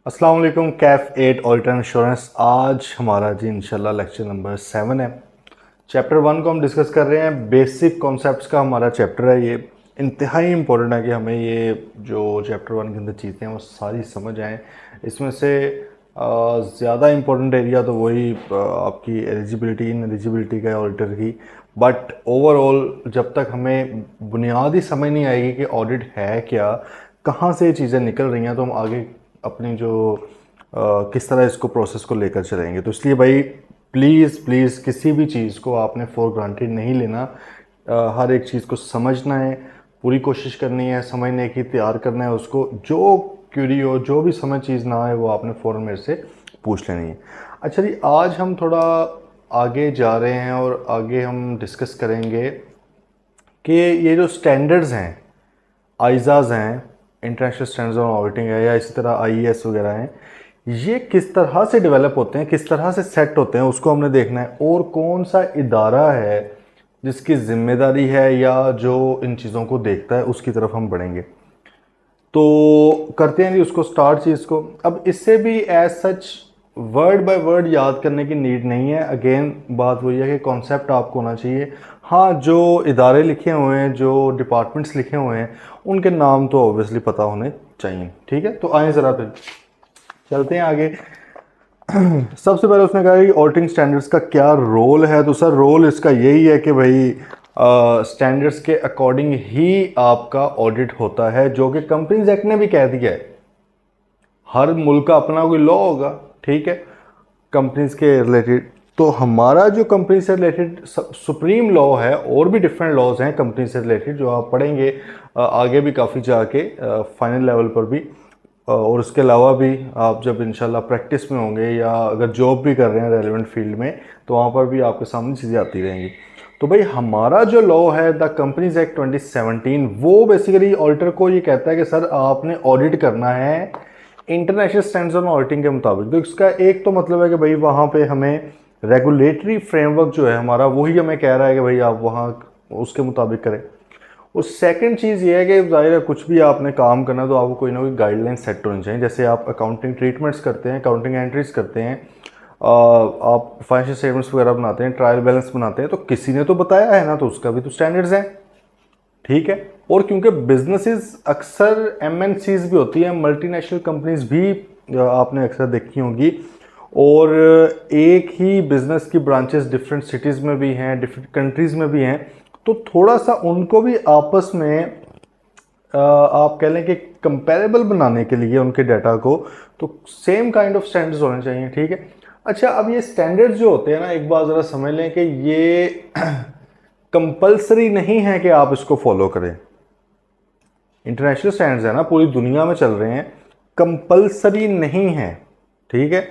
अस्सलाम वालेकुम। Kaif 8 auditor insurance. आज हमारा जी इंशाल्लाह लेक्चर नंबर 7 है। चैप्टर 1 को हम डिस्कस कर रहे हैं। बेसिक कॉन्सेप्ट्स का हमारा चैप्टर है। ये इंतहाई इम्पोर्टेंट है कि हमें ये जो चैप्टर 1 के अंदर चीज़ें हैं वो सारी समझ आएँ। इसमें से ज़्यादा इम्पोर्टेंट एरिया तो वही आपकी एलिजिबिलिटी इन एलिजिबिलिटी का ऑडिटर की। बट ओवरऑल जब तक हमें बुनियादी समझ नहीं आएगी कि ऑडिट है क्या, कहाँ से ये चीज़ें निकल रही हैं, तो हम आगे अपनी जो किस तरह इसको प्रोसेस को लेकर चलेंगे। तो इसलिए भाई प्लीज़ प्लीज़ किसी भी चीज़ को आपने फॉर ग्रांटेड नहीं लेना। हर एक चीज़ को समझना है, पूरी कोशिश करनी है समझने की, तैयार करना है उसको। जो क्यूरी हो, जो भी समझ चीज़ ना आए, वो आपने फ़ौरन मेरे से पूछ लेनी है। अच्छा जी, आज हम थोड़ा आगे जा रहे हैं और आगे हम डिस्कस करेंगे कि ये जो स्टैंडर्ड्स हैं, आइज़ाज़ हैं, इंटरनेशनल स्टैंडर्ड्स ऑन ऑडिटिंग है, या इसी तरह आईएएस वगैरह हैं, ये किस तरह से डेवलप होते हैं, किस तरह से सेट होते हैं, उसको हमने देखना है। और कौन सा इदारा है जिसकी जिम्मेदारी है या जो इन चीज़ों को देखता है, उसकी तरफ हम बढ़ेंगे। तो करते हैं जी उसको स्टार्ट चीज़ को। अब इससे भी as such word by word याद करने की नीड नहीं है। अगेन बात वही है कि कॉन्सेप्ट आपको होना चाहिए। हाँ, जो इदारे लिखे हुए हैं, जो डिपार्टमेंट्स लिखे हुए हैं, उनके नाम तो ऑब्वियसली पता होने चाहिए। ठीक है, तो आए ज़रा फिर चलते हैं आगे। सबसे पहले उसने कहा कि ऑडिटिंग स्टैंडर्ड्स का क्या रोल है। तो सर रोल इसका यही है कि भाई स्टैंडर्ड्स के अकॉर्डिंग ही आपका ऑडिट होता है, जो कि कंपनीज एक्ट ने भी कह दिया है। हर मुल्क का अपना कोई लॉ होगा, ठीक है, कंपनीज के रिलेटेड। तो हमारा जो कंपनी से रिलेटेड सुप्रीम लॉ है, और भी डिफरेंट लॉज हैं कंपनी से रिलेटेड जो आप पढ़ेंगे आगे भी काफ़ी जाके फाइनल लेवल पर भी। और उसके अलावा भी आप जब इंशाल्लाह प्रैक्टिस में होंगे या अगर जॉब भी कर रहे हैं रेलिवेंट फील्ड में, तो वहाँ पर भी आपके सामने चीज़ें आती रहेंगी। तो भाई हमारा जो लॉ है द कंपनीज एक्ट 2017, वो बेसिकली ऑडिटर को ये कहता है कि सर आपने ऑडिट करना है इंटरनेशनल स्टैंडर्ड्स ऑन ऑडिटिंग के मुताबिक। तो इसका एक तो मतलब है कि भाई वहाँ पे हमें रेगुलेटरी फ्रेमवर्क जो है हमारा, वही हमें कह रहा है कि भाई आप वहाँ उसके मुताबिक करें। और सेकंड चीज़ ये है कि ज़ाहिर है कुछ भी आपने काम करना है तो आपको कोई ना कोई गाइडलाइन सेट होनी चाहिए। जैसे आप अकाउंटिंग ट्रीटमेंट्स करते हैं, अकाउंटिंग एंट्रीज करते हैं, आप फाइनेंशियल स्टेटमेंट्स वगैरह बनाते हैं, ट्रायल बैलेंस बनाते हैं, तो किसी ने तो बताया है ना, तो उसका भी तो स्टैंडर्ड्स हैं। ठीक है। और क्योंकि बिजनेसेस अक्सर एमएनसीज भी होती हैं, मल्टीनेशनल कंपनीज भी आपने अक्सर देखी होंगी, और एक ही बिजनेस की ब्रांचेस डिफरेंट सिटीज़ में भी हैं, डिफरेंट कंट्रीज़ में भी हैं। तो थोड़ा सा उनको भी आपस में आप कह लें कि कंपेरेबल बनाने के लिए उनके डाटा को, तो सेम काइंड ऑफ स्टैंडर्ड्स होने चाहिए। ठीक है। अच्छा, अब ये स्टैंडर्ड्स जो होते हैं ना, एक बात ज़रा समझ लें कि ये कंपलसरी नहीं है कि आप इसको फॉलो करें। इंटरनेशनल स्टैंडर्ड्स है ना, पूरी दुनिया में चल रहे हैं, कंपलसरी नहीं है। ठीक है।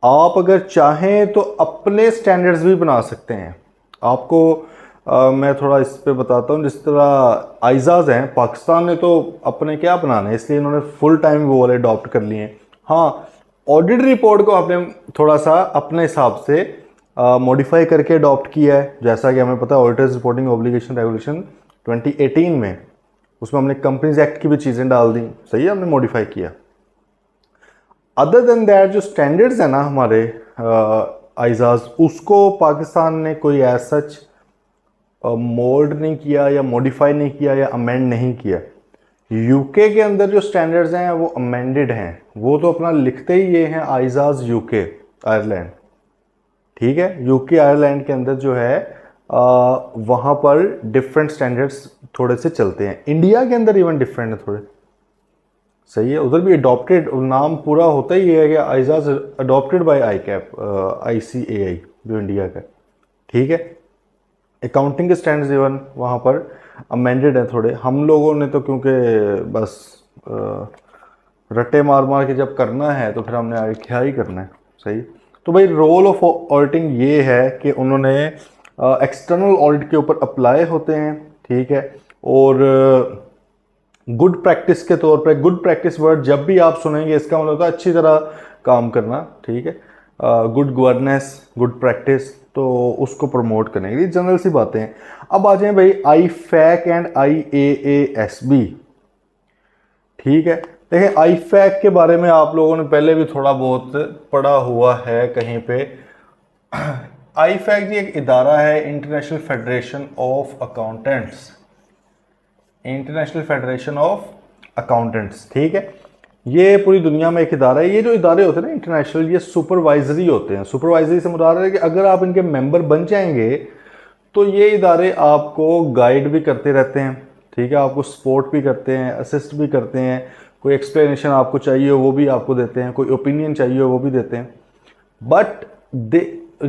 आप अगर चाहें तो अपने स्टैंडर्ड्स भी बना सकते हैं। आपको मैं थोड़ा इस पे बताता हूँ। जिस तरह आइज़ाज़ हैं, पाकिस्तान ने तो अपने क्या बनाने हैं, इसलिए इन्होंने फुल टाइम वो वाले अडॉप्ट कर लिए हैं। हाँ, ऑडिट रिपोर्ट को आपने थोड़ा सा अपने हिसाब से मॉडिफाई करके अडॉप्ट किया है। जैसा कि हमें पता है ऑडिटर्स रिपोर्टिंग ऑब्लिगेशन रेगुलेशन 2018 में, उसमें हमने कंपनीज एक्ट की भी चीज़ें डाल दी। सही है, हमने मॉडिफाई किया। अदर देन दैट जो स्टैंडर्ड्स है ना हमारे आइज़ाज़, उसको पाकिस्तान ने कोई एज सच मोल्ड नहीं किया या मॉडिफाई नहीं किया या अमेंड नहीं किया। यूके के अंदर जो स्टैंडर्ड्स हैं वो अमेंडेड हैं। वो तो अपना लिखते ही ये हैं आइज़ाज़ यूके आयरलैंड। ठीक है। यूके आयरलैंड के अंदर जो है वहाँ पर डिफरेंट स्टैंडर्ड्स थोड़े से चलते हैं। इंडिया के अंदर इवन डिफरेंट है थोड़े। सही है, उधर भी अडॉप्टेड, नाम पूरा होता ही है कि ISAs adopted by ICAP ICAI जो इंडिया का। ठीक है। अकाउंटिंग के स्टैंडर्ड्स इवन वहाँ पर अमेंडेड हैं थोड़े। हम लोगों ने तो क्योंकि बस रट्टे मार मार के जब करना है तो फिर हमने आगे क्या ही करना है। सही। तो भाई रोल ऑफ ऑडिटिंग ये है कि उन्होंने एक्सटर्नल ऑडिट के ऊपर अप्लाई होते हैं। ठीक है। और गुड प्रैक्टिस के तौर पे, गुड प्रैक्टिस वर्ड जब भी आप सुनेंगे इसका मतलब होता है अच्छी तरह काम करना। ठीक है। गुड गवर्नेंस, गुड प्रैक्टिस, तो उसको प्रमोट करने के लिए जनरल सी बातें हैं। अब आ जाए भाई IFAC एंड IAASB। ठीक है। देखिए आईफैक के बारे में आप लोगों ने पहले भी थोड़ा बहुत पढ़ा हुआ है कहीं पे। आईफैक जी एक इदारा है, international federation of accountants, international federation of accountants, ठीक है। ये पूरी दुनिया में एक इदारा है। ये जो इदारे होते हैं ना इंटरनेशनल, ये सुपरवाइजरी होते हैं। सुपरवाइजरी से मुराद है कि अगर आप इनके मेंबर बन जाएंगे तो ये इदारे आपको गाइड भी करते रहते हैं, ठीक है, आपको सपोर्ट भी करते हैं, असिस्ट भी करते हैं। कोई एक्सप्लेनेशन आपको चाहिए हो वो भी आपको देते हैं, कोई ओपिनियन चाहिए हो वो भी देते हैं। बट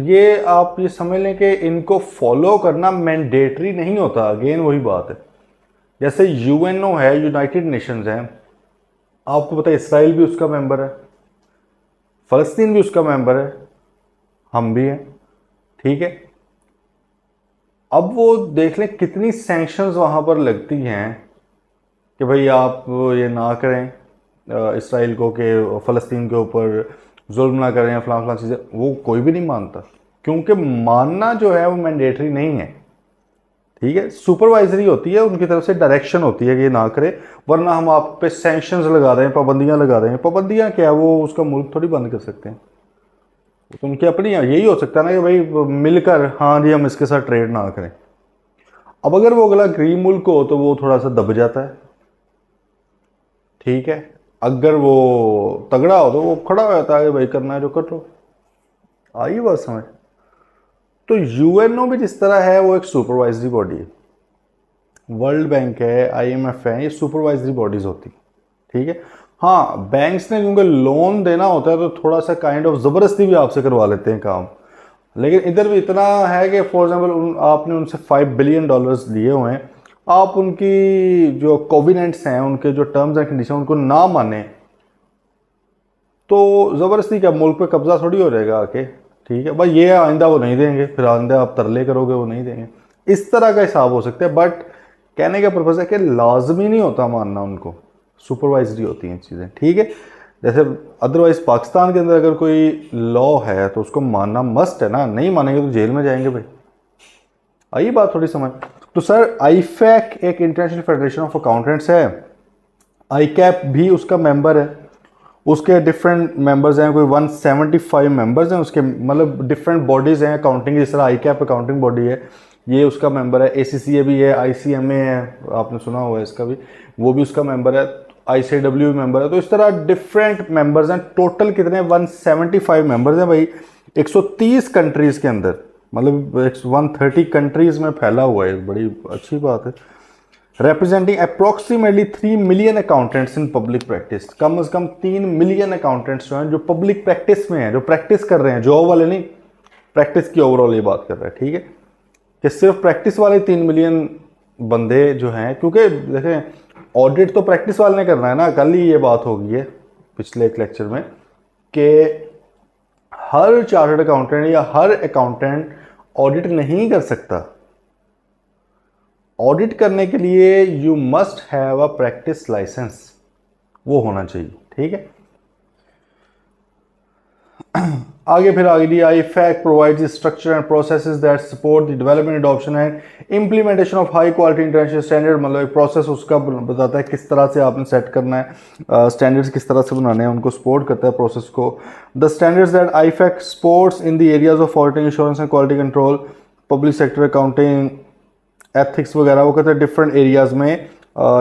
ये आप ये समझ लें कि इनको फॉलो करना मैंडेटरी नहीं होता। अगेन वही बात है, जैसे यूएनओ है, यूनाइटेड नेशंस है, आपको पता है इसराइल भी उसका मेंबर है, फ़लस्तीन भी उसका मेंबर है, हम भी हैं, ठीक है। अब वो देख लें कितनी सैंक्शंस वहाँ पर लगती हैं कि भाई आप ये ना करें इसराइल को, कि फ़लस्तीन के ऊपर जुल्म ना करें, फलां फलां चीज़ें, वो कोई भी नहीं मानता, क्योंकि मानना जो है वो मैंडेटरी नहीं है, ठीक है। सुपरवाइजरी होती है, उनकी तरफ से डायरेक्शन होती है कि ये ना करें, वरना हम आप पे सैंक्शंस लगा रहे हैं, पाबंदियां लगा रहे हैं। पाबंदियां क्या है, वो उसका मुल्क थोड़ी बंद कर सकते हैं, तो उनकी अपनी यही हो सकता है ना कि भाई मिलकर हाँ जी हम इसके साथ ट्रेड ना करें। अब अगर वो अगला गरीब मुल्क हो तो वो थोड़ा सा दब जाता है, ठीक है। अगर वो तगड़ा हो तो वो खड़ा हो जाता है कि भाई करना है जो कर लो। आई बात समझ। तो यूएनओ भी जिस तरह है वो एक सुपरवाइजरी बॉडी है, वर्ल्ड बैंक है, आईएमएफ है, ये सुपरवाइजरी बॉडीज होती, ठीक है। हाँ बैंक्स ने क्योंकि लोन देना होता है तो थोड़ा सा काइंड ऑफ ज़बरदस्ती भी आपसे करवा लेते हैं काम, लेकिन इधर भी इतना है कि फॉर एग्जांपल आपने उनसे $5 बिलियन लिए हुए हैं, आप उनकी जो कोविनेंट्स हैं, उनके जो टर्म्स एंड कंडीशन उनको ना माने तो ज़बरदस्ती क्या मुल्क पे कब्जा थोड़ी हो जाएगा आके, ठीक है भाई। ये आइंदा वो नहीं देंगे, फिर आइंदा आप तरले करोगे वो नहीं देंगे, इस तरह का हिसाब हो सकता है। बट कहने का पर्पज़ है कि लाजमी नहीं होता मानना उनको, सुपरवाइजरी होती हैं चीज़ें, ठीक है। जैसे अदरवाइज पाकिस्तान के अंदर अगर कोई लॉ है तो उसको मानना मस्ट है ना, नहीं मानेंगे तो जेल में जाएंगे भाई। आई बात थोड़ी समझ। तो सर आईफैक एक इंटरनेशनल फेडरेशन ऑफ अकाउंटेंट्स है, आईकैप भी उसका मेंबर है, उसके डिफरेंट मेंबर्स हैं, कोई 175 मेंबर्स हैं उसके, मतलब डिफरेंट बॉडीज़ हैं अकाउंटिंग, जिस तरह आईकैप अकाउंटिंग बॉडी है ये उसका मेंबर है, एसीसीए भी है, आईसीएमए है, आपने सुना हुआ है इसका भी, वो भी उसका मेंबर है, आईसीडब्ल्यू भी मेंबर है। तो इस तरह डिफरेंट मेंबर्स हैं। टोटल कितने 175 मेंबर्स हैं भाई, 130 कंट्रीज़ के अंदर, मतलब 130 कंट्रीज़ में फैला हुआ है, बड़ी अच्छी बात है। representing approximately 3 million accountants in public practice, कम से कम 3 मिलियन अकाउंटेंट्स जो हैं जो पब्लिक प्रैक्टिस में हैं, जो प्रैक्टिस कर रहे हैं, जॉब वाले नहीं, प्रैक्टिस की ओवरऑल ये बात कर रहा है, ठीक है, कि सिर्फ प्रैक्टिस वाले 3 मिलियन बंदे जो हैं, क्योंकि देखें ऑडिट तो प्रैक्टिस वाले ने करना है ना। कल ही ये बात हो गई है पिछले एक लेक्चर में कि हर चार्टर्ड अकाउंटेंट या हर अकाउंटेंट ऑडिट नहीं कर सकता। ऑडिट करने के लिए you must have a practice licence, वो होना चाहिए, ठीक है। आगे फिर आगे दिया, IFAC provides structure and processes that support the development, adoption and implementation of high quality international standard, मतलब एक प्रोसेस उसका बताता है किस तरह से आपने सेट करना है, स्टैंडर्ड्स किस तरह से बनाने हैं, उनको सपोर्ट करता है प्रोसेस को। The standards that IFAC supports in the areas of auditing, insurance and quality control, public sector accounting, ethics वगैरह, वो कहते हैं डिफरेंट एरियाज़ में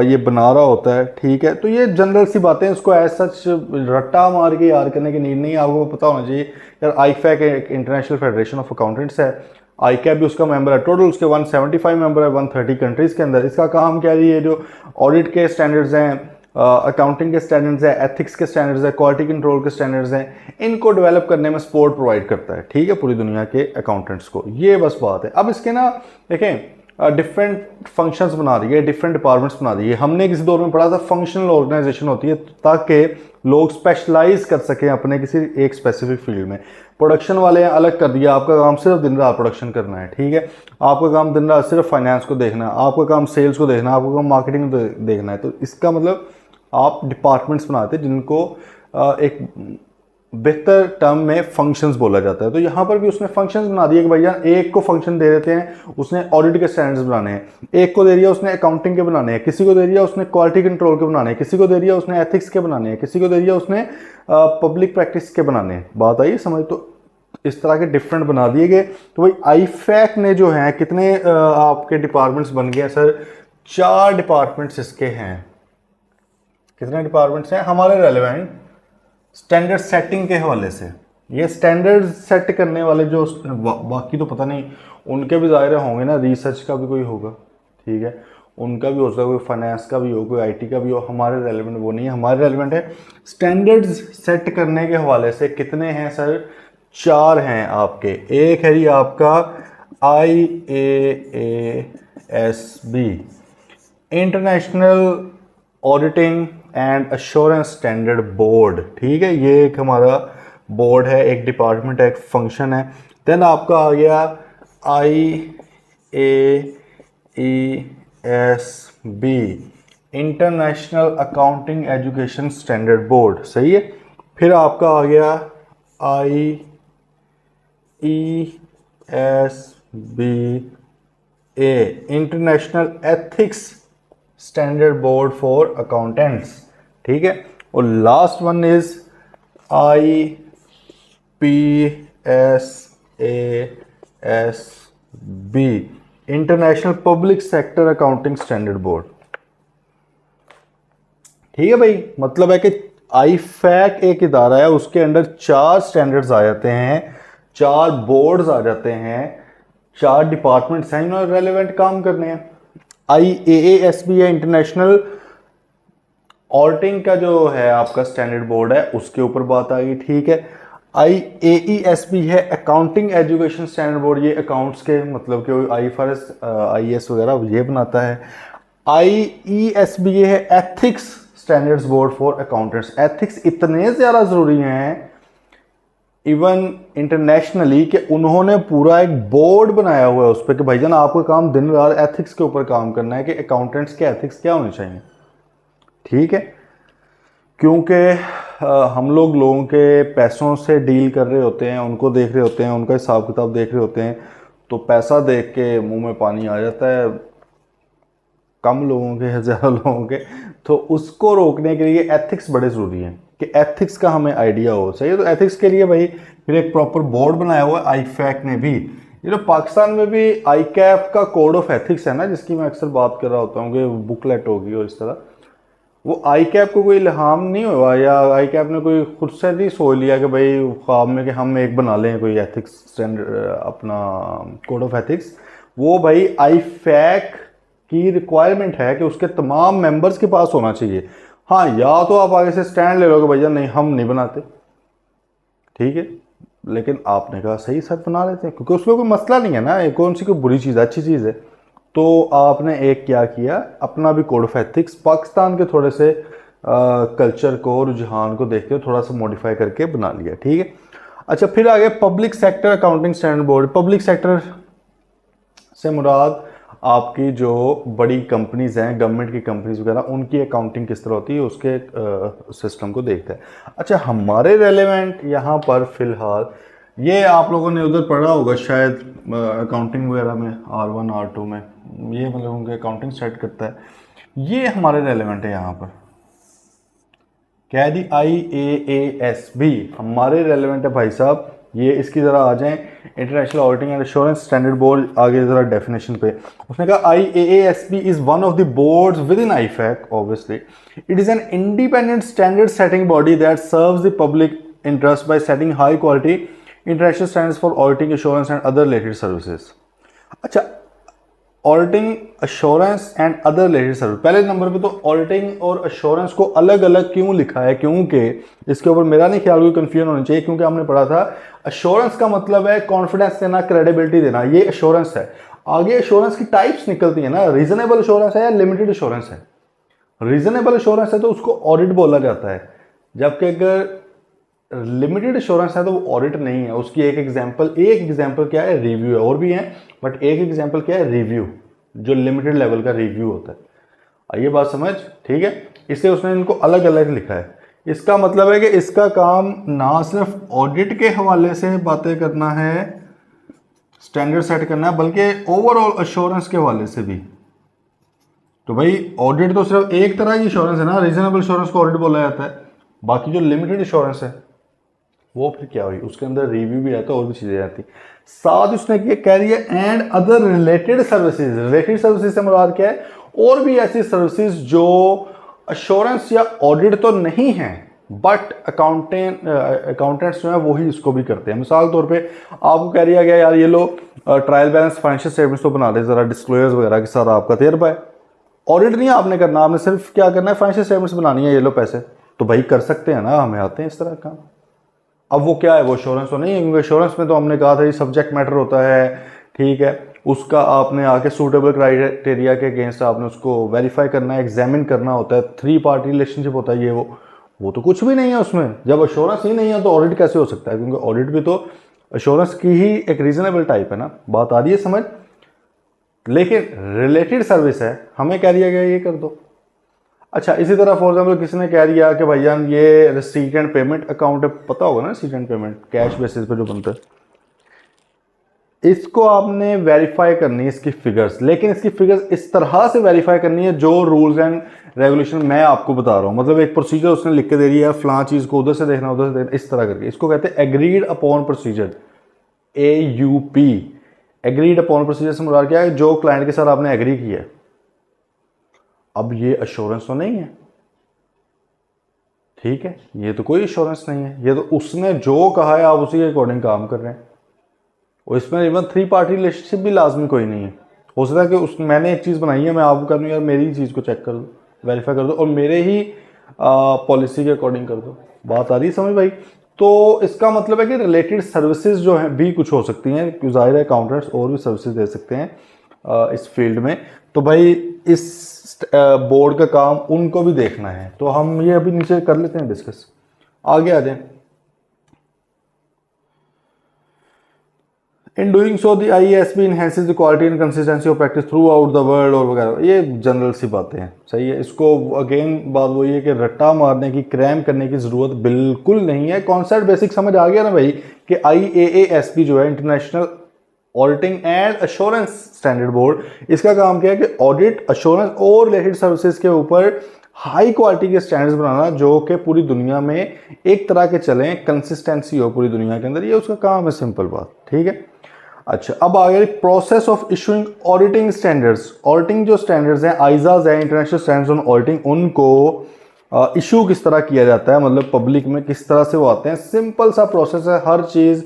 ये बना रहा होता है, ठीक है। तो ये जनरल सी बातें, इसको एज सच रट्टा मार के याद करने की नीड नहीं है, आपको पता होना चाहिए यार आईफैक एक इंटरनेशनल फेडरेशन ऑफ अकाउंटेंट्स है, आईकैप भी उसका मेंबर है, टोटल उसके 175 मेंबर है 130 कंट्रीज़ के अंदर। इसका काम क्या है, ये जो ऑडिट के स्टैंडर्ड्स हैं, अकाउंटिंग के स्टैंडर्ड्स हैं, एथिक्स के स्टैंडर्ड्स हैं, क्वालिटी कंट्रोल के स्टैंडर्ड्स हैं, इनको डेवलप करने में सपोर्ट प्रोवाइड करता है, ठीक है, पूरी दुनिया के अकाउंटेंट्स को। ये बस बात है। अब इसके ना देखें डिफरेंट फंक्शंस बना दिए, डिफरेंट डिपार्टमेंट्स बना दिए। हमने किसी दौर में पढ़ा था फंक्शनल ऑर्गेनाइजेशन होती है ताकि लोग स्पेशलाइज कर सकें अपने किसी एक स्पेसिफिक फील्ड में। प्रोडक्शन वाले अलग कर दिया, आपका काम सिर्फ दिन रात प्रोडक्शन करना है, ठीक है, आपका काम दिन रात सिर्फ फाइनेंस को देखना है, आपका काम सेल्स को देखना है, आपका काम मार्केटिंग को देखना है। तो इसका मतलब आप डिपार्टमेंट्स बनाते हैं जिनको एक बेहतर टर्म में फंक्शंस बोला जाता है। तो यहाँ पर भी उसने फंक्शंस बना दिए कि भैया एक को फंक्शन दे देते हैं, उसने ऑडिट के स्टैंडर्ड्स बनाने हैं, एक को दे दिया उसने अकाउंटिंग के बनाने हैं, किसी को दे दिया उसने क्वालिटी कंट्रोल के बनाने हैं, किसी को दे दिया उसने एथिक्स के बनाने हैं, किसी को दे दिया उसने पब्लिक प्रैक्टिस के बनाने हैं। बात आई समझ? तो इस तरह के डिफरेंट बना दिए गए। तो भाई आईफैक ने जो है कितने आपके डिपार्टमेंट्स बन गए हैं सर? 4 डिपार्टमेंट्स इसके हैं। कितने डिपार्टमेंट्स हैं हमारे रेलेवेंट स्टैंडर्ड सेटिंग के हवाले से? ये स्टैंडर्ड सेट करने वाले जो बाकी तो पता नहीं, उनके भी ज़ाहिर होंगे ना, रिसर्च का भी कोई होगा, ठीक है, उनका भी हो सकता है, कोई फाइनेंस का भी हो, कोई आईटी का भी हो। हमारे रेलेवेंट वो नहीं है, हमारे रेलेवेंट है स्टैंडर्ड्स सेट करने के हवाले से। कितने हैं सर? 4 हैं आपके। एक है जी आपका IAASB, international auditing and assurance standard board, ठीक है, ये एक हमारा बोर्ड है, एक डिपार्टमेंट है, एक फंक्शन है। देन आपका आ गया IAESB, international accounting education standard board, सही है। फिर आपका आ गया IESBA, international ethics standard board for accountants, ठीक है। और last one is IPSASB, international public sector accounting standard board, ठीक है भाई। मतलब है कि आईफैक एक इदारा है, उसके अंडर 4 स्टैंडर्ड्स आ जाते हैं, 4 बोर्ड्स आ जाते हैं, 4 डिपार्टमेंट्स हैं जिन्होंने रेलेवेंट काम करने हैं। IAASB है, इंटरनेशनल ऑडिटिंग का जो है आपका स्टैंडर्ड बोर्ड है, उसके ऊपर बात आ गई, ठीक है। IAESB है, अकाउंटिंग एजुकेशन स्टैंडर्ड बोर्ड, ये अकाउंट्स के मतलब कि IFRS IAS वगैरह ये बनाता है। IESB है, ethics standards board for accountants. Ethics इतने ज़्यादा ज़रूरी हैं इवन इंटरनेशनली कि उन्होंने पूरा एक बोर्ड बनाया हुआ है उस पर कि भाईजान आपका काम दिन रात एथिक्स के ऊपर काम करना है कि अकाउंटेंट्स के एथिक्स क्या होने चाहिए, ठीक है। क्योंकि हम लोगों के पैसों से डील कर रहे होते हैं, उनको देख रहे होते हैं, उनका हिसाब किताब देख रहे होते हैं, तो पैसा देख के मुंह में पानी आ जाता है, कम लोगों के या ज़्यादा लोगों के। तो उसको रोकने के लिए एथिक्स बड़े ज़रूरी हैं कि एथिक्स का हमें आइडिया हो, सही है। तो एथिक्स के लिए भाई फिर एक प्रॉपर बोर्ड बनाया हुआ है आईफैक ने भी। ये जो पाकिस्तान में भी आईकैप का कोड ऑफ एथिक्स है ना, जिसकी मैं अक्सर बात कर रहा होता हूँ कि बुकलेट होगी और इस तरह, वो आईकैप को कोई इल्हाम नहीं हुआ या आईकैप ने कोई खुद से नहीं सोच लिया कि भाई ख्वाब में कि हम एक बना लें कोई एथिक्स स्टैंडर्ड अपना कोड ऑफ एथिक्स। वो भाई आईफैक की रिक्वायरमेंट है कि उसके तमाम मेंबर्स के पास होना चाहिए। हाँ, या तो आप आगे से स्टैंड ले लो कि भैया नहीं हम नहीं बनाते, ठीक है, लेकिन आपने कहा सही सर बना लेते हैं क्योंकि उसमें कोई मसला नहीं है ना, ये कौन सी कोई बुरी चीज़ है, अच्छी चीज़ है। तो आपने एक क्या किया, अपना भी कोड ऑफ एथिक्स पाकिस्तान के थोड़े से कल्चर को, रुझान को देखते हुए थोड़ा सा मॉडिफाई करके बना लिया, ठीक है। अच्छा, फिर आगे public sector accounting standard board. Public sector से मुराद आपकी जो बड़ी कंपनीज हैं, गवर्नमेंट की कंपनीज वगैरह, उनकी अकाउंटिंग किस तरह होती है उसके सिस्टम को देखता है। अच्छा, हमारे रेलेवेंट यहाँ पर फिलहाल ये आप लोगों ने उधर पढ़ा होगा शायद अकाउंटिंग वगैरह में, R1 R2 में, ये मतलब उनके अकाउंटिंग सेट करता है। ये हमारे रेलेवेंट है यहाँ पर क्या है दी, IAASB हमारे रेलेवेंट है भाई साहब। ये इसकी ज़रा आ जाएं, international auditing and assurance standard board, आगे ज़रा डेफिनेशन पे। उसने कहा IAASB is one of the boards within IFAC obviously. It is an independent standard setting body that serves the public interest by setting high quality international standards for auditing, assurance and other related services. अच्छा, auditing, assurance and other related service, पहले number पे तो auditing और assurance को अलग अलग क्यों लिखा है, क्योंकि इसके ऊपर मेरा नहीं ख्याल कोई कंफ्यूजन होनी चाहिए। क्योंकि हमने पढ़ा था एश्योरेंस का मतलब है कॉन्फिडेंस देना, क्रेडिबिलिटी देना, ये एश्योरेंस है। आगे एश्योरेंस की टाइप्स निकलती है ना, रीजनेबल एश्योरेंस है या लिमिटेड एश्योरेंस है। रीजनेबल एश्योरेंस है तो उसको ऑडिट बोला जाता है, जबकि अगर लिमिटेड एश्योरेंस है तो वो ऑडिट नहीं है। उसकी एक एग्जांपल क्या है, रिव्यू है, और भी है बट एक एग्जांपल क्या है, रिव्यू, जो लिमिटेड लेवल का रिव्यू होता है। आइए बात समझ, ठीक है, इसलिए उसने इनको अलग अलग लिखा है। इसका मतलब है कि इसका काम ना सिर्फ ऑडिट के हवाले से बातें करना है, स्टैंडर्ड सेट करना है, बल्कि ओवरऑल अश्योरेंस के हवाले से भी। तो भाई ऑडिट तो सिर्फ एक तरह की इंश्योरेंस है ना, रीजनेबल इंश्योरेंस को ऑडिट बोला जाता है। बाकी जो लिमिटेड इंश्योरेंस है वो फिर क्या हुई, उसके अंदर रिव्यू भी आता है और भी चीज़ें आती। साथ उसने क्या कह रही है, and other related services. Related services से मुराद क्या है, और भी ऐसी सर्विसेज जो अश्योरेंस या ऑडिट तो नहीं है, बट अकाउंटेंट्स जो है वही इसको भी करते हैं। मिसाल तौर पे आपको कह दिया गया यार ये लो ट्रायल बैलेंस फाइनेंशियल स्टेटमेंट्स तो बना दे जरा डिस्क्लोजर्स वगैरह के साथ, आपका तजर्बा है, ऑडिट नहीं आपने करना, आपने सिर्फ क्या करना है, फाइनेंशियल स्टेटमेंट्स बनानी है, ये लो पैसे, तो भाई कर सकते हैं ना, हमें आते हैं इस तरह का। अब वो क्या है, वो इंश्योरेंस तो नहीं है, क्योंकि इंश्योरेंस में तो हमने कहा था ये सब्जेक्ट मैटर होता है, ठीक है, उसका आपने आके सूटेबल क्राइटेरिया के अगेंस्ट आपने उसको वेरीफाई करना है, एग्जामिन करना होता है, 3 पार्टी रिलेशनशिप होता है, ये वो तो कुछ भी नहीं है उसमें। जब इंश्योरेंस ही नहीं है तो ऑडिट कैसे हो सकता है, क्योंकि ऑडिट भी तो इंश्योरेंस की ही एक रीजनेबल टाइप है ना। बात आ रही है समझ। लेकिन रिलेटेड सर्विस है, हमें कह दिया गया ये कर दो। अच्छा, इसी तरह फॉर एग्जाम्पल किसी ने कह दिया कि भाईजान ये रिसीट एंड पेमेंट अकाउंट है, पता होगा ना receipt and payment cash basis पे जो बनता है, इसको आपने वेरीफाई करनी है इसकी फिगर्स, लेकिन इसकी फिगर्स इस तरह से वेरीफाई करनी है जो रूल्स एंड रेगुलेशन मैं आपको बता रहा हूं। मतलब एक प्रोसीजर उसने लिख के दे दिया है, फलां चीज को उधर से देखना उधर से देखना, इस तरह करके, इसको कहते हैं agreed upon procedure, AUP। Agreed upon procedure से मुराद क्या है, जो क्लाइंट के साथ आपने एग्री किया है। अब ये अश्योरेंस तो नहीं है, ठीक है, ये तो कोई अश्योरेंस नहीं है, ये तो उसने जो कहा है आप उसी के अकॉर्डिंग काम कर रहे हैं, और इसमें इवन 3 पार्टी रिलेशनशिप भी लाजमी कोई नहीं है। हो सकता है कि मैंने एक चीज़ बनाई है, मैं आपको कह दूँ यार मेरी चीज़ को चेक कर दो, वेरीफाई कर दो, और मेरे ही पॉलिसी के अकॉर्डिंग कर दो। बात आ रही है समझ भाई। तो इसका मतलब है कि रिलेटेड सर्विसेज जो है भी कुछ हो सकती हैं, जाहिर है अकाउंटेंट्स और भी सर्विसेज दे सकते हैं इस फील्ड में। तो भाई इस बोर्ड का काम उनको भी देखना है, तो हम ये अभी नीचे कर लेते हैं डिस्कस, आगे आ जाए। In doing so the IASB enhances the quality and consistency of practice throughout the world और वगैरह, ये जनरल सी बातें हैं, सही है। इसको अगेन बात वही है कि रट्टा मारने की, क्रैम करने की ज़रूरत बिल्कुल नहीं है। कॉन्सेप्ट बेसिक समझ आ गया ना भाई कि IAASB जो है international auditing and assurance standard board, इसका काम क्या है कि ऑडिट, अश्योरेंस और रिलेटेड सर्विसेज के ऊपर हाई क्वालिटी के स्टैंडर्ड्स बनाना जो कि पूरी दुनिया में एक तरह के चलें, कंसिस्टेंसी हो पूरी दुनिया के अंदर, ये उसका काम है, सिंपल बात, ठीक है। अच्छा, अब आ गया process of issuing auditing standards. Auditing जो स्टैंडर्ड्स हैं, आइजाज है, इंटरनेशनल स्टैंडर्ड्स ऑन ऑडिटिंग, उनको इशू किस तरह किया जाता है, मतलब पब्लिक में किस तरह से वो आते हैं। सिंपल सा प्रोसेस है, हर चीज़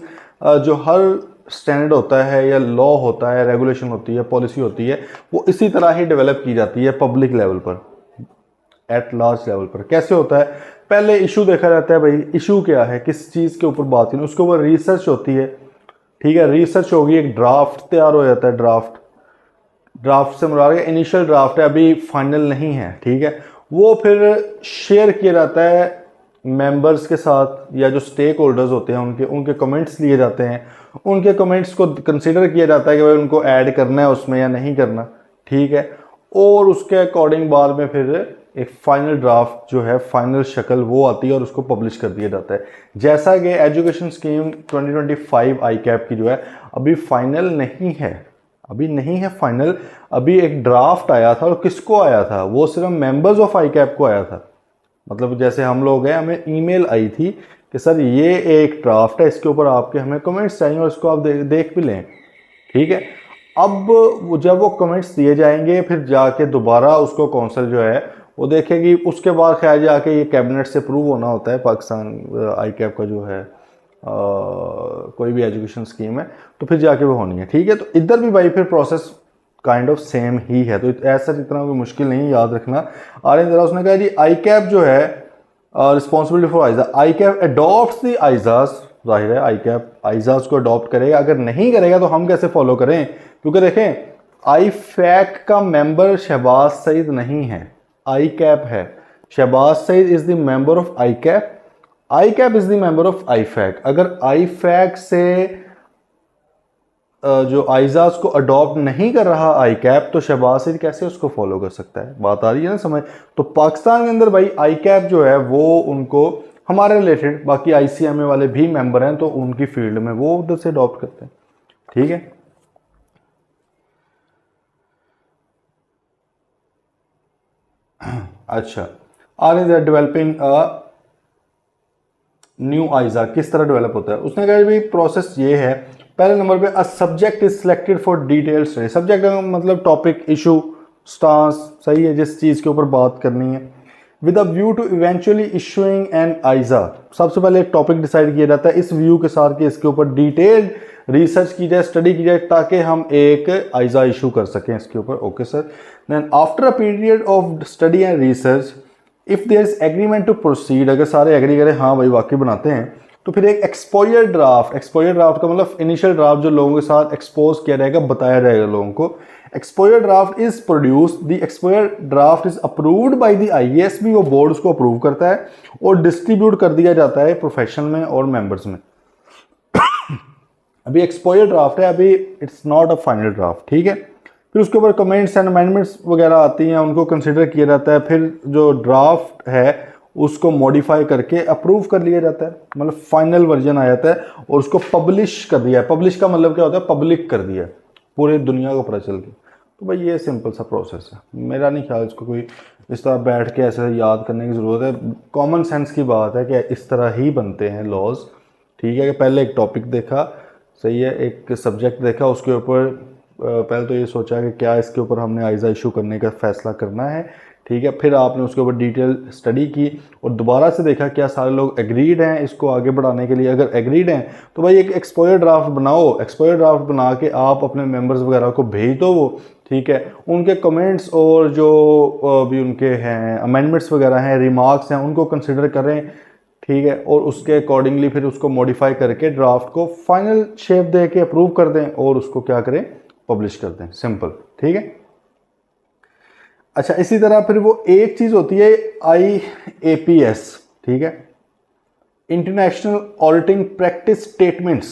जो हर स्टैंडर्ड होता है या लॉ होता है, रेगुलेशन होती है, पॉलिसी होती है, वो इसी तरह ही डेवलप की जाती है पब्लिक लेवल पर, एट लार्ज लेवल पर। कैसे होता है, पहले इशू देखा जाता है, भाई इशू क्या है, किस चीज़ के ऊपर बात करनी, उसके ऊपर रिसर्च होती है, ठीक है, रिसर्च होगी, एक ड्राफ्ट तैयार हो जाता है। ड्राफ्ट से मुराद है इनिशियल ड्राफ्ट है, अभी फाइनल नहीं है, ठीक है। वो फिर शेयर किया जाता है मेंबर्स के साथ, या जो स्टेक होल्डर्स होते हैं उनके कमेंट्स लिए जाते हैं, उनके कमेंट्स को कंसीडर किया जाता है कि भाई उनको ऐड करना है उसमें या नहीं करना, ठीक है। और उसके अकॉर्डिंग बाद में फिर एक फाइनल ड्राफ्ट जो है, फाइनल शक्ल वो आती है और उसको पब्लिश कर दिया जाता है। जैसा कि एजुकेशन स्कीम 2025 ICAP की जो है अभी फाइनल नहीं है, अभी नहीं है फाइनल, अभी एक ड्राफ्ट आया था, और किसको आया था, वो सिर्फ मेंबर्स ऑफ ICAP को आया था। मतलब जैसे हम लोग हैं, हमें ईमेल आई थी कि सर ये एक ड्राफ्ट है, इसके ऊपर आपके हमें कमेंट्स चाहिए और इसको आप देख भी लें, ठीक है। अब जब वो कमेंट्स दिए जाएंगे, फिर जाके दोबारा उसको कौंसिल जो है वो देखेगी, उसके बाद खैर जाके ये कैबिनेट से अप्रूव होना होता है। पाकिस्तान ICAP का जो है कोई भी एजुकेशन स्कीम है, तो फिर जाके वो होनी है, ठीक है। तो इधर भी भाई फिर प्रोसेस काइंड ऑफ सेम ही है, तो ऐसा इतना कोई मुश्किल नहीं, याद रखना। आर जरा उसने कहा जी ICAP जो है responsibility for ISA, ICAP adopt the ISAs, जाहिर है ICAP आइजाज को अडॉप्ट करेगा, अगर नहीं करेगा तो हम कैसे फॉलो करें, क्योंकि देखें IFAC का मेंबर शहबाज सईद नहीं है, ICAP है। Shahbaz Saeed is the member of ICAP, ICAP is the member of IFAC। अगर IFAC से जो आइजाज को अडॉप्ट नहीं कर रहा आई कैप, तो शहबाज सईद कैसे उसको फॉलो कर सकता है? बात आ रही है ना समझ? तो पाकिस्तान के अंदर भाई आई कैप जो है वो उनको हमारे रिलेटेड, बाकी ICMA वाले भी मेंबर हैं तो उनकी फील्ड में वो उधर से अडॉप्ट करते हैं। ठीक है, अच्छा आगे डेवलपिंग न्यू आइजा किस तरह डेवलप होता है? उसने कहा भाई प्रोसेस ये है, पहले नंबर पे a subject is selected for detailed study. Subject का मतलब टॉपिक, इशू, स्टांस, सही है, जिस चीज़ के ऊपर बात करनी है। With a view to eventually issuing an ISA, सबसे पहले एक टॉपिक डिसाइड किया जाता है इस व्यू के साथ कि इसके ऊपर डिटेल्ड रिसर्च की जाए, स्टडी की जाए, ताकि हम एक आइजा इशू कर सकें इसके ऊपर। Okay sir. Then after a period of study and research if there is agreement to proceed, अगर सारे एग्री करें हाँ भाई वाकई बनाते हैं, तो फिर एक एक्सपोजर ड्राफ्ट, एक्सपोजर ड्राफ्ट का मतलब इनिशियल ड्राफ्ट जो लोगों के साथ एक्सपोज किया जाएगा, बताया जाएगा लोगों को। Exposure draft is produce, the exposure draft is approved by the IASB, वो बोर्ड उसको अप्रूव करता है और डिस्ट्रीब्यूट कर दिया जाता है प्रोफेशन में और मेंबर्स में। अभी एक्सपोजर ड्राफ्ट है, अभी it's not a final draft. ठीक है, फिर उसके ऊपर कमेंट्स एंड अमेंडमेंट्स वगैरह आती हैं, उनको कंसिडर किया जाता है, फिर जो ड्राफ्ट है उसको मॉडिफाई करके अप्रूव कर लिया जाता है, मतलब फाइनल वर्जन आ जाता है और उसको पब्लिश कर दिया है। पब्लिश का मतलब क्या होता है? पब्लिक कर दिया, पूरे दुनिया को पता चल गया। तो भाई ये सिंपल सा प्रोसेस है, मेरा नहीं ख्याल इसको कोई इस तरह बैठ के ऐसे याद करने की ज़रूरत है। कॉमन सेंस की बात है कि इस तरह ही बनते हैं लॉज। ठीक है, कि पहले एक टॉपिक देखा, सही है, एक सब्जेक्ट देखा, उसके ऊपर पहले तो ये सोचा कि क्या इसके ऊपर हमने आइजा इशू करने का फैसला करना है। ठीक है, फिर आपने उसके ऊपर डिटेल स्टडी की और दोबारा से देखा क्या सारे लोग एग्रीड हैं इसको आगे बढ़ाने के लिए। अगर एग्रीड हैं तो भाई एक एक्सपोजर ड्राफ्ट बनाओ, एक्सपोजर ड्राफ्ट बना के आप अपने मेंबर्स वगैरह को भेज दो वो। ठीक है, उनके कमेंट्स और जो भी उनके हैं अमेंडमेंट्स वगैरह हैं, रिमार्क्स हैं, उनको कंसिडर करें। ठीक है, और उसके अकॉर्डिंगली फिर उसको मॉडिफाई करके ड्राफ्ट को फाइनल शेप दे के अप्रूव कर दें और उसको क्या करें? पब्लिश कर दें। सिंपल। ठीक है, अच्छा इसी तरह फिर वो एक चीज़ होती है IAPS, ठीक है, इंटरनेशनल ऑडिटिंग प्रैक्टिस स्टेटमेंट्स।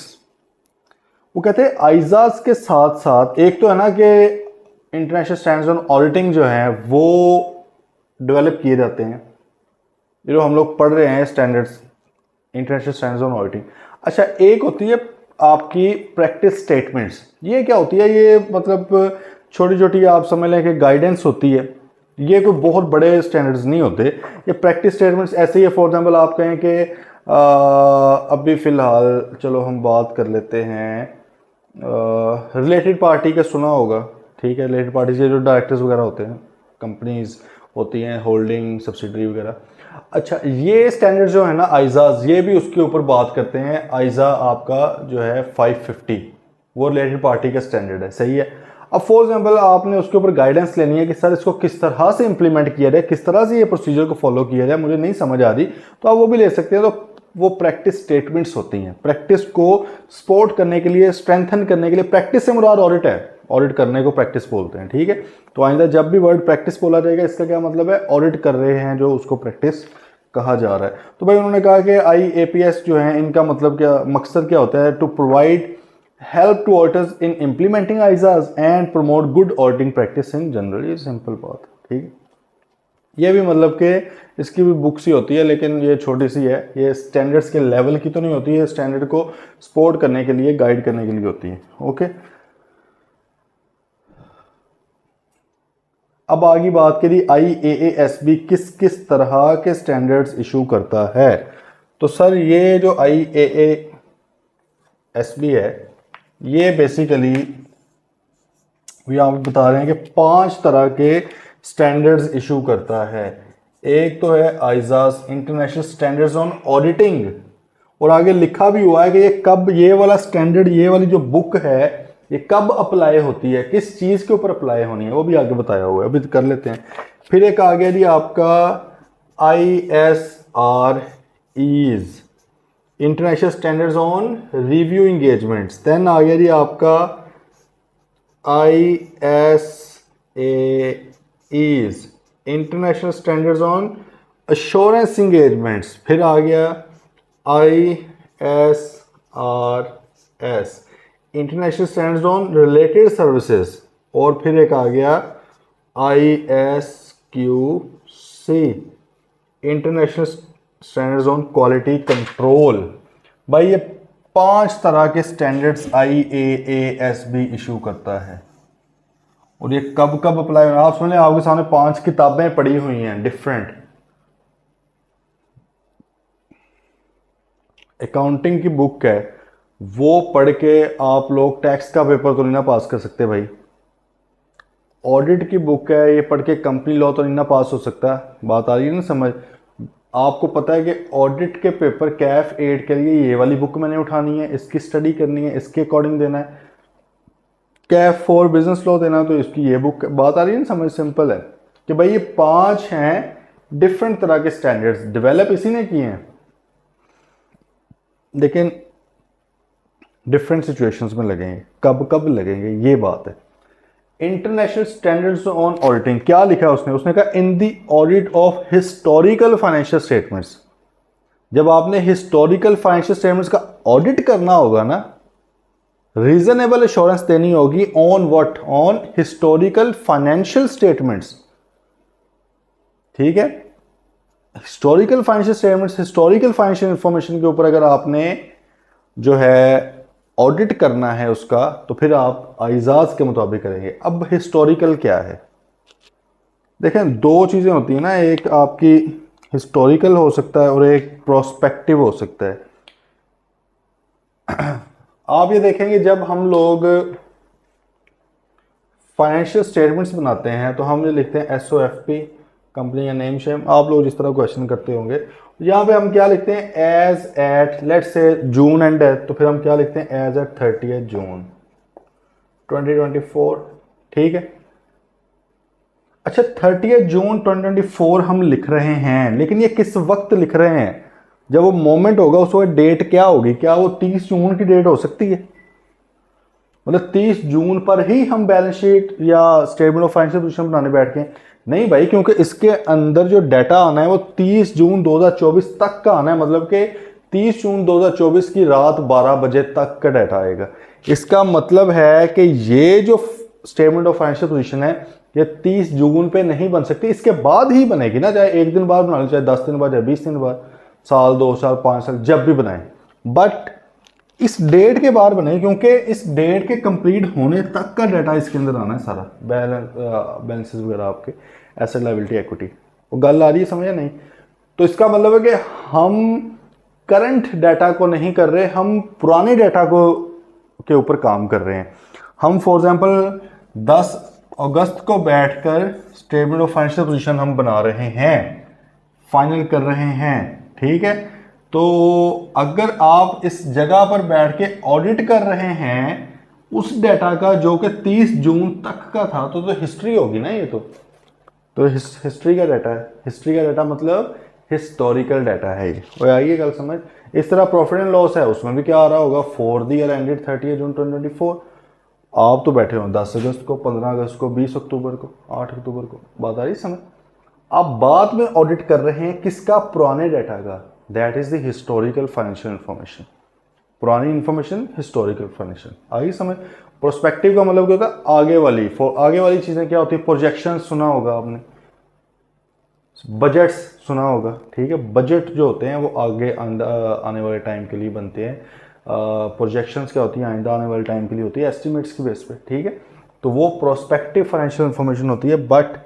वो कहते हैं आइजाज के साथ साथ एक तो है ना कि इंटरनेशनल स्टैंडर्ड्स ऑन ऑडिटिंग जो है वो डेवलप किए जाते हैं, जो हम लोग पढ़ रहे हैं standards, international standards on auditing. अच्छा एक होती है आपकी प्रैक्टिस स्टेटमेंट्स। ये क्या होती है? ये मतलब छोटी छोटी आप समझ लें कि गाइडेंस होती है, ये कोई बहुत बड़े स्टैंडर्ड्स नहीं होते। ये प्रैक्टिस स्टेटमेंट्स ऐसे ही है, फॉर एग्जांपल आप कहें कि अभी फ़िलहाल चलो हम बात कर लेते हैं रिलेटेड पार्टी का सुना होगा। ठीक है, रिलेटेड पार्टी से जो डायरेक्टर्स वगैरह होते हैं, कंपनीज होती हैं, होल्डिंग सब्सिडरी वगैरह। अच्छा ये स्टैंडर्ड जो है ना आइजाज, ये भी उसके ऊपर बात करते हैं। आइजा आपका जो है 550 वो रिलेटेड पार्टी का स्टैंडर्ड है, सही है। अब फॉर एग्जांपल आपने उसके ऊपर गाइडेंस लेनी है कि सर इसको किस तरह से इंप्लीमेंट किया जाए, किस तरह से ये प्रोसीजर को फॉलो किया जाए, मुझे नहीं समझ आ रही, तो आप वो भी ले सकते हैं। तो वो प्रैक्टिस स्टेटमेंट्स होती हैं, प्रैक्टिस को सपोर्ट करने के लिए, स्ट्रेंथन करने के लिए। प्रैक्टिस से मुराद ऑडिट है, ऑडिट करने को प्रैक्टिस बोलते हैं। ठीक है, तो आइंदा जब भी वर्ड प्रैक्टिस बोला जाएगा इसका क्या मतलब है? ऑडिट कर रहे हैं जो, उसको प्रैक्टिस कहा जा रहा है। तो भाई उन्होंने कहा कि IAPS जो है इनका मतलब क्या, मकसद क्या होता है? To provide help to auditors in implementing ISAs and promote good auditing practice in general. ये सिंपल बात। ठीक है, ये भी मतलब कि इसकी भी बुक्स ही होती है, लेकिन ये छोटी सी है, ये स्टैंडर्ड्स के लेवल की तो नहीं होती है, स्टैंडर्ड को सपोर्ट करने के लिए, गाइड करने के लिए होती है। ओके, अब आगे बात करी IAASB किस किस तरह के स्टैंडर्ड्स इशू करता है। तो सर ये जो IAASB है ये बेसिकली भी आप बता रहे हैं कि 5 तरह के स्टैंडर्ड्स इशू करता है। एक तो है आइजाज इंटरनेशनल स्टैंडर्ड्स ऑन ऑडिटिंग, और आगे लिखा भी हुआ है कि ये कब, ये वाला स्टैंडर्ड, ये वाली जो बुक है ये कब अप्लाई होती है, किस चीज़ के ऊपर अप्लाई होनी है, वो भी आगे बताया हुआ है, अभी कर लेते हैं। फिर एक आ गया जी आपका ISREs international standards on review engagements. Then आ गया जी आपका ISAEs international standards on assurance engagements. फिर आ गया ISRS international standards on related services, और फिर एक आ गया ISQC, international standards on quality control. भाई ये 5 तरह के स्टैंडर्ड्स IAASB इशू करता है, और ये कब कब अप्लाई होना, आप सुन लें, आपके सामने 5 किताबें पड़ी हुई हैं डिफरेंट। अकाउंटिंग की बुक है, वो पढ़ के आप लोग टैक्स का पेपर तो नहीं ना पास कर सकते भाई। ऑडिट की बुक है, ये पढ़ के कंपनी लॉ तो नहीं ना पास हो सकता। बात आ रही है ना समझ। आपको पता है कि ऑडिट के पेपर कैफ 8 के लिए ये वाली बुक मैंने उठानी है, इसकी स्टडी करनी है, इसके अकॉर्डिंग देना है। कैफ 4 बिजनेस लॉ देना तो इसकी ये बुक। बात आ रही है ना समझ। सिंपल है कि भाई ये 5 हैं डिफरेंट तरह के स्टैंडर्ड्स, डेवलप इसी ने किए हैं, लेकिन डिफरेंट सिचुएशंस में लगेंगे। कब कब लगेंगे ये बात है। इंटरनेशनल स्टैंडर्ड्स ऑन ऑडिटिंग, क्या लिखा है उसने? उसने कहा in the audit of historical financial statements. जब आपने हिस्टोरिकल फाइनेंशियल स्टेटमेंट्स का ऑडिट करना होगा ना, रीजनेबल एश्योरेंस देनी होगी on what? On historical financial statements. ठीक है, historical financial statements, historical financial information के ऊपर अगर आपने जो है ऑडिट करना है उसका, तो फिर आप आइजाज के मुताबिक करेंगे। अब हिस्टोरिकल क्या है? देखें, 2 चीज़ें होती हैं ना, एक आपकी हिस्टोरिकल हो सकता है और एक प्रोस्पेक्टिव हो सकता है। आप ये देखेंगे जब हम लोग फाइनेंशियल स्टेटमेंट्स बनाते हैं तो हम ये लिखते हैं SOFP, कंपनी का नेम शेम। आप लोग जिस तरह क्वेश्चन करते होंगे, यहाँ पे हम क्या लिखते हैं? As eight, let's say June and है, तो फिर हम क्या लिखते हैं? एज एट 30 जून 2024। ठीक है, अच्छा 30 जून 2024 हम लिख रहे हैं, लेकिन ये किस वक्त लिख रहे हैं? जब वो मोमेंट होगा उस वक्त डेट क्या होगी? क्या वो 30 जून की डेट हो सकती है? मतलब 30 जून पर ही हम बैलेंस शीट या स्टेटमेंट ऑफ फाइनेंशियल पोजीशन बनाने बैठ गए? नहीं भाई, क्योंकि इसके अंदर जो डाटा आना है वो 30 जून 2024 तक का आना है। मतलब कि 30 जून 2024 की रात 12 बजे तक का डाटा आएगा। इसका मतलब है कि ये जो स्टेटमेंट ऑफ फाइनेंशियल पोजीशन है ये 30 जून पे नहीं बन सकती, इसके बाद ही बनेगी ना। चाहे 1 दिन बाद बना लो, चाहे 10 दिन बाद, चाहे 20 दिन बाद, साल, 2 साल, 5 साल, जब भी बनाए, बट इस डेट के बाद बने, क्योंकि इस डेट के कंप्लीट होने तक का डाटा इसके अंदर आना है सारा। बैलेंसेस वगैरह आपके, एसेट, लायबिलिटी, इक्विटी। वो गल आ रही है समझ या नहीं? तो इसका मतलब है कि हम करंट डाटा को नहीं कर रहे, हम पुराने डाटा को के ऊपर काम कर रहे हैं। हम फॉर एग्जांपल 10 अगस्त को बैठकर स्टेटमेंट ऑफ फाइनेंशियल पोजीशन हम बना रहे हैं, फाइनल कर रहे हैं। ठीक है, तो अगर आप इस जगह पर बैठ के ऑडिट कर रहे हैं उस डाटा का जो कि 30 जून तक का था, तो हिस्ट्री होगी ना ये। तो हिस्ट्री का डाटा है। हिस्ट्री का डाटा मतलब हिस्टोरिकल डाटा है ये। और आइए गल समझ। इस तरह प्रॉफिट एंड लॉस है, उसमें भी क्या आ रहा होगा? फॉर द ईयर एंडेड 30 जून 2024। आप तो बैठे हो 10 अगस्त को, 15 अगस्त को, 20 अक्टूबर को, 8 अक्टूबर को। बात आ रही समझ? आप बाद में ऑडिट कर रहे हैं किसका? पुराने डाटा का। That is the historical financial information. पुरानी इंफॉर्मेशन हिस्टोरिकल फाइनेंशियल। आगे समझ। प्रोस्पेक्टिव का मतलब क्या होता है? आगे वाली। आगे वाली चीजें क्या होती है? प्रोजेक्शन सुना होगा आपने, बजट्स सुना होगा। ठीक है, बजट जो होते हैं वो आगे आने वाले टाइम के लिए बनते हैं। प्रोजेक्शंस क्या होती हैं? आइंदा आने वाले टाइम के लिए होती है, एस्टिमेट्स की बेस पे। ठीक है, तो वो प्रोस्पेक्टिव फाइनेंशियल इंफॉर्मेशन होती है। But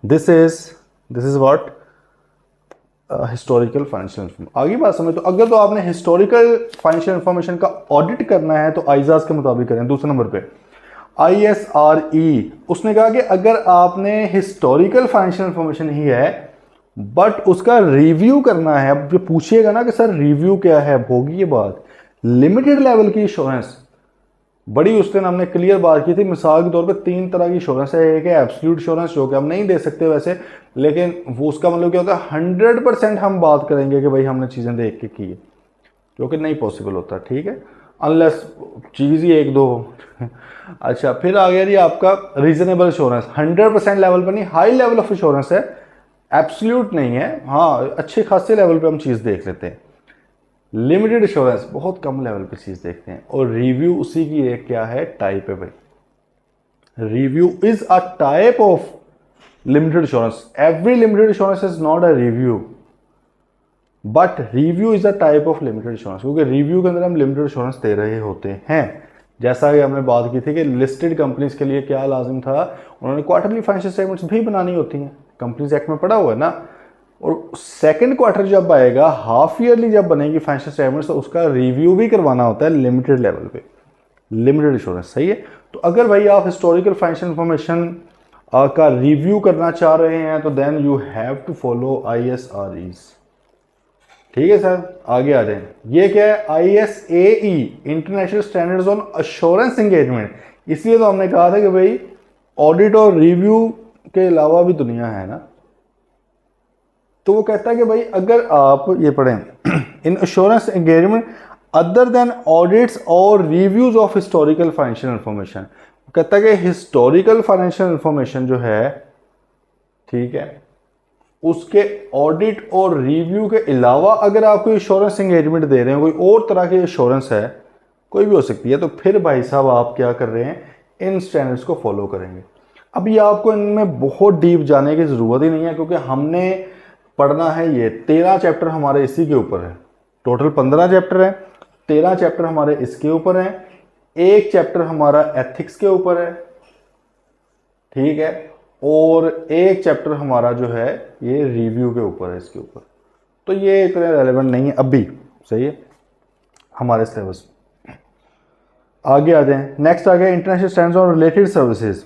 this is what? Historical financial information. आगे बात समझ। तो अगर तो आपने हिस्टोरिकल फाइनेंशियल इंफॉर्मेशन का ऑडिट करना है तो आइजाज के मुताबिक करें। दूसरे नंबर पे ISRE, उसने कहा कि अगर आपने हिस्टोरिकल फाइनेंशियल इंफॉर्मेशन ही है बट उसका रिव्यू करना है, अब जो पूछिएगा ना कि सर रिव्यू क्या है, होगी ये बात। लिमिटेड लेवल की इंश्योरेंस, बड़ी उस दिन हमने क्लियर बात की थी। मिसाल के तौर पे 3 तरह की इंश्योरेंस है। एक है एब्सोल्यूट इंश्योरेंस, जो कि हम नहीं दे सकते वैसे, लेकिन वो उसका मतलब क्या होता है? 100% हम बात करेंगे कि भाई हमने चीज़ें देख के की है, जो कि नहीं पॉसिबल होता। ठीक है, अनलेस चीज़ ही 1-2 हो। अच्छा, फिर आ गया जी आपका रीजनेबल इंश्योरेंस। 100% लेवल पर नहीं, हाई लेवल ऑफ इंश्योरेंस है, एब्सोल्यूट नहीं है। हाँ, अच्छे खासे लेवल पे हम चीज़ देख लेते हैं। लिमिटेड इंश्योरेंस बहुत कम लेवल पे चीज़ देखते हैं, और रिव्यू उसी की एक क्या है, टाइप है भाई। Review is a type of limited insurance. Every limited insurance is not a review, but review is a type of limited insurance, क्योंकि रिव्यू के अंदर हम लिमिटेड इंश्योरेंस दे रहे होते हैं। जैसा कि हमने बात की थी कि लिस्टेड कंपनीज के लिए क्या लाजिम था, उन्होंने क्वार्टरली फाइनेंशियल स्टेटमेंट्स भी बनानी होती हैं, कंपनीज एक्ट में पड़ा हुआ है ना। और सेकंड क्वार्टर जब आएगा, हाफ ईयरली जब बनेगी फाइनेंशियल स्टेटमेंट्स, तो उसका रिव्यू भी करवाना होता है लिमिटेड लेवल पे, लिमिटेड इंश्योरेंस। सही है। तो अगर भाई आप हिस्टोरिकल फाइनेंशियल इंफॉर्मेशन का रिव्यू करना चाह रहे हैं, तो then you have to follow ISREs। ठीक है सर, आगे आ जाए। ये क्या है, ISAE, international standards on assurance engagement. इसलिए तो हमने कहा था कि भाई ऑडिट और रिव्यू के अलावा भी दुनिया है ना। तो वो कहता है कि भाई अगर आप ये पढ़ें, in assurance engagement other than audits और reviews of historical financial information, कहता है कि हिस्टोरिकल फाइनेंशियल इंफॉर्मेशन जो है, ठीक है, उसके ऑडिट और रिव्यू के अलावा अगर आप कोई इंश्योरेंस एंगेजमेंट दे रहे हैं, कोई और तरह की इंश्योरेंस है, कोई भी हो सकती है, तो फिर भाई साहब आप क्या कर रहे हैं, इन स्टैंडर्ड्स को फॉलो करेंगे। अभी आपको इनमें बहुत डीप जाने की ज़रूरत ही नहीं है, क्योंकि हमने पढ़ना है ये 13 चैप्टर हमारे इसी के ऊपर है। टोटल 15 चैप्टर हैं, 13 चैप्टर हमारे इसके ऊपर हैं, एक चैप्टर हमारा एथिक्स के ऊपर है, ठीक है, और एक चैप्टर हमारा जो है ये रिव्यू के ऊपर है, इसके ऊपर। तो ये इतने रेलेवेंट नहीं है अभी। सही है, हमारे सिलेबस। आगे आ जाएं, नेक्स्ट आ गया international standards on related services.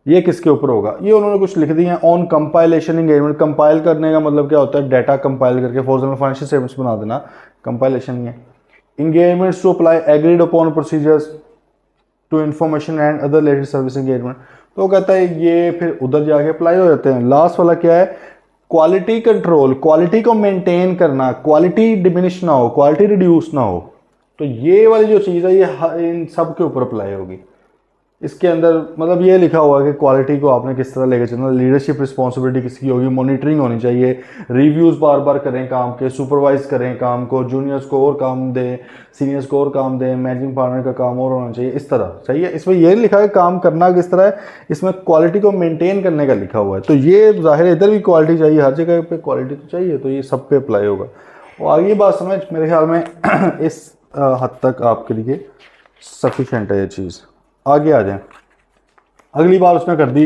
ये किसके ऊपर होगा, ये उन्होंने कुछ लिख दिया ऑन कंपाइलेशन एंगेजमेंट। कंपाइल करने का मतलब क्या होता है, डाटा कंपाइल करके फॉर एग्जाम्पल फाइनेंशियल स्टेटमेंट्स बना देना, कंपाइलेशन ही है। Engagements to apply agreed upon procedures to information and other related service engagement. तो कहता है ये फिर उधर जाके अप्लाई हो जाते हैं। लास्ट वाला क्या है, क्वालिटी कंट्रोल, क्वालिटी को मेंटेन करना, क्वालिटी डिमिनिश ना हो, क्वालिटी रिड्यूस ना हो। तो ये वाली जो चीज़ है ये इन सब के ऊपर अप्लाई होगी। इसके अंदर मतलब ये लिखा हुआ है कि क्वालिटी को आपने किस तरह लेकर चलना, लीडरशिप रिस्पॉन्सिबिलिटी किसकी होगी, मॉनिटरिंग होनी चाहिए, रिव्यूज़ बार बार करें काम के, सुपरवाइज करें काम को, जूनियर्स को और काम दें, सीनियर्स को और काम दें, मैनेजिंग पार्टनर का काम और होना चाहिए, इस तरह। सही है, इसमें ये लिखा है काम करना किस तरह है, इसमें क्वालिटी को मेनटेन करने का लिखा हुआ है। तो ये जाहिर है इधर भी क्वालिटी चाहिए, हर जगह पर क्वालिटी तो चाहिए, तो ये सब पे अप्लाई होगा। और आगे बात समझ, मेरे ख्याल में इस हद तक आपके लिए सफिशेंट है ये चीज़। आगे आ जाए, अगली बार उसने कर दी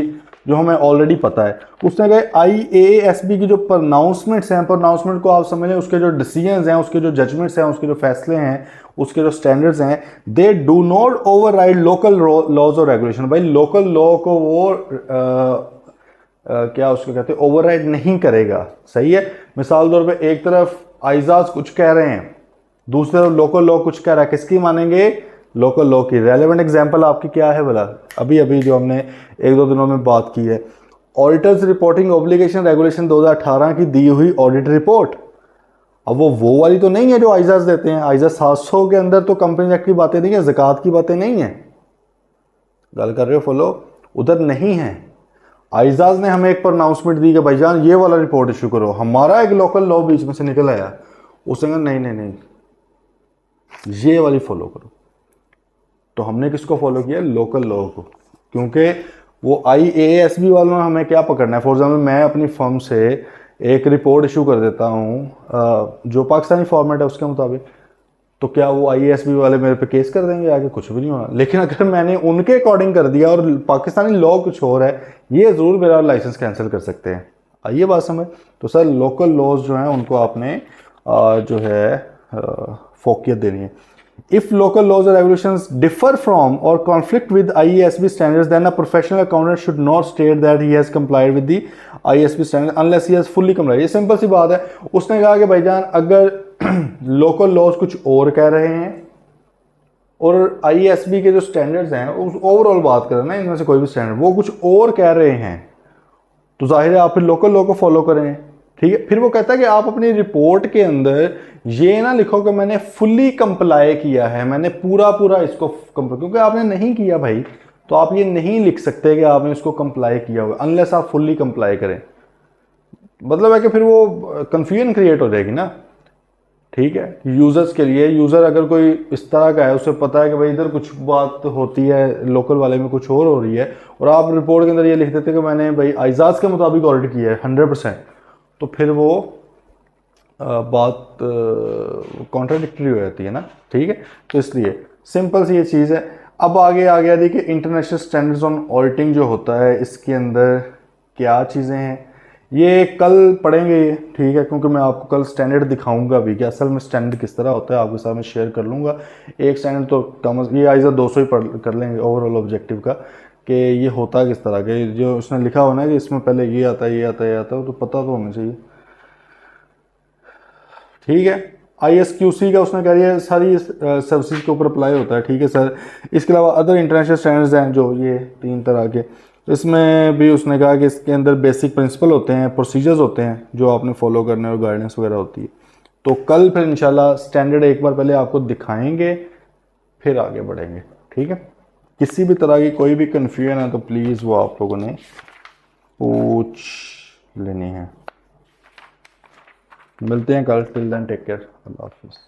जो हमें ऑलरेडी पता है। उसने कहा IASB की जो प्रोनाउंसमेंट्स हैं, प्रोनाउंसमेंट को आप समझ लें, उसके जो डिसीजंस हैं, उसके जो जजमेंट्स हैं, उसके जो फैसले हैं, उसके जो स्टैंडर्ड्स हैं, they do not override local laws और रेगुलेशन। भाई लोकल लॉ को वो क्या उसको कहते हैं, ओवरराइड नहीं करेगा। सही है, मिसाल तौर पे एक तरफ आइजाज कुछ कह रहे हैं, दूसरी तरफ लोकल लॉ कुछ कह रहा है, किसकी मानेंगे, लोकल लॉ की। रेलेवेंट एग्जांपल आपकी क्या है बोला, अभी अभी जो हमने एक दो दिनों में बात की है, ऑडिटर्स रिपोर्टिंग ऑब्लिगेशन रेगुलेशन 2018 की दी हुई ऑडिट रिपोर्ट। अब वो वाली तो नहीं है जो आइजाज देते हैं, आइजाज 700 के अंदर तो कंपनी एक्ट की बातें नहीं है, ज़कात की बातें नहीं है, गल कर रहे हो फॉलो, उधर नहीं है। आइजाज ने हमें एक पर अनाउंसमेंट दी कि भाईजान ये वाला रिपोर्ट इशू करो, हमारा एक लोकल लॉ बीच में से निकल आया, उसने कहा नहीं नहीं नहीं ये वाली फॉलो करो। तो हमने किसको फॉलो किया, लोकल लॉ को, क्योंकि वो IASB वालों ने हमें क्या पकड़ना है। फॉर एग्जाम्पल मैं अपनी फर्म से एक रिपोर्ट इशू कर देता हूँ जो पाकिस्तानी फॉर्मेट है उसके मुताबिक, तो क्या वो IASB वाले मेरे पे केस कर देंगे आगे, कुछ भी नहीं होना। लेकिन अगर मैंने उनके अकॉर्डिंग कर दिया और पाकिस्तानी लॉ कुछ और है, ये ज़रूर मेरा लाइसेंस कैंसिल कर सकते हैं। आइए बात समझ। तो सर लोकल लॉज जो हैं उनको आपने जो है फोकियत देनी है। If local laws or regulations differ from or conflict with IASB standards, then a professional accountant should not state that he has complied with the IASB standard unless he has fully complied। ये simple सी बात है। उसने कहा कि भाईजान अगर local laws कुछ और कह रहे हैं और IASB के जो स्टैंडर्ड्स हैं, उस ओवरऑल बात कर रहे हैं ना, इनमें से कोई भी स्टैंडर्ड वो कुछ और कह रहे हैं, तो जाहिर है आप फिर लोकल लॉ को फॉलो करें। ठीक है, फिर वो कहता है कि आप अपनी रिपोर्ट के अंदर ये ना लिखो कि मैंने फुल्ली कंप्लाई किया है, मैंने पूरा इसको कंप्लाई, क्योंकि आपने नहीं किया भाई, तो आप ये नहीं लिख सकते कि आपने इसको कंप्लाई किया होगा अनलेस आप फुल्ली कंप्लाई करें। मतलब है कि फिर वो कंफ्यूजन क्रिएट हो जाएगी ना। ठीक है, यूज़र्स के लिए। यूज़र अगर कोई इस तरह का है, उसे पता है कि भाई इधर कुछ बात होती है, लोकल वाले में कुछ और हो रही है, और आप रिपोर्ट के अंदर ये लिख देते कि मैंने भाई आइजाज के मुताबिक ऑडिट किया है 100%, तो फिर वो बात कॉन्ट्राडिक्टरी हो जाती है ना। ठीक है, तो इसलिए सिंपल सी ये चीज़ है। अब आगे आ गया देखिए इंटरनेशनल स्टैंडर्ड्स ऑन ऑडिटिंग जो होता है, इसके अंदर क्या चीज़ें हैं ये कल पढ़ेंगे ये, ठीक है, क्योंकि मैं आपको कल स्टैंडर्ड दिखाऊंगा भी कि असल में स्टैंडर्ड किस तरह होता है, आपके साथ मैं शेयर कर लूँगा। एक स्टैंडर्ड तो कम ये आइज़ा 200 ही पढ़ कर लेंगे ओवरऑल ऑब्जेक्टिव का, कि ये होता किस तरह के, जो उसने लिखा होना है कि इसमें पहले ये आता है, ये आता है, ये आता है, तो पता तो होना चाहिए। ठीक है, ISQC का उसने कह दिया है सारी सर्विसेज के ऊपर अप्लाई होता है। ठीक है सर, इसके अलावा अदर इंटरनेशनल स्टैंडर्ड्स हैं जो ये 3 तरह के, इसमें भी उसने कहा कि इसके अंदर बेसिक प्रिंसिपल होते हैं, प्रोसीजर्स होते हैं जो आपने फॉलो करने और गाइडेंस वगैरह होती है। तो कल फिर इंशाल्लाह स्टैंडर्ड एक बार पहले आपको दिखाएंगे, फिर आगे बढ़ेंगे। ठीक है, किसी भी तरह की कोई भी कन्फ्यूजन है तो प्लीज़ वो आप लोगों ने पूछ लेनी है। मिलते हैं कल, टिल देन टेक केयर, अल्लाह हाफिज़।